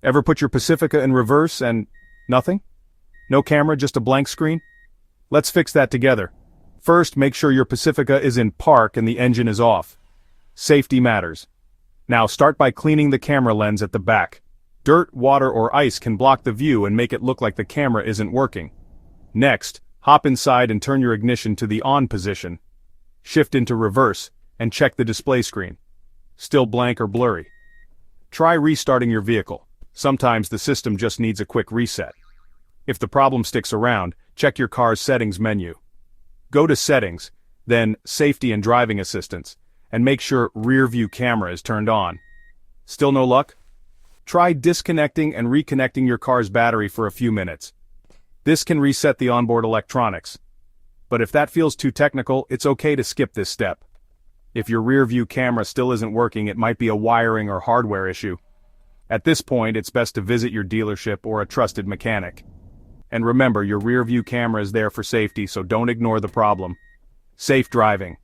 Ever put your Pacifica in reverse and nothing? No camera, just a blank screen? Let's fix that together. First, make sure your Pacifica is in park and the engine is off. Safety matters. Now start by cleaning the camera lens at the back. Dirt, water, or ice can block the view and make it look like the camera isn't working. Next, hop inside and turn your ignition to the on position. Shift into reverse and check the display screen. Still blank or blurry? Try restarting your vehicle. Sometimes the system just needs a quick reset. If the problem sticks around, check your car's settings menu. Go to Settings, then Safety and Driving Assistance, and make sure Rear View Camera is turned on. Still no luck? Try disconnecting and reconnecting your car's battery for a few minutes. This can reset the onboard electronics. But if that feels too technical, it's okay to skip this step. If your rear view camera still isn't working, it might be a wiring or hardware issue. At this point, it's best to visit your dealership or a trusted mechanic. And remember, your rear view camera is there for safety, so don't ignore the problem. Safe driving.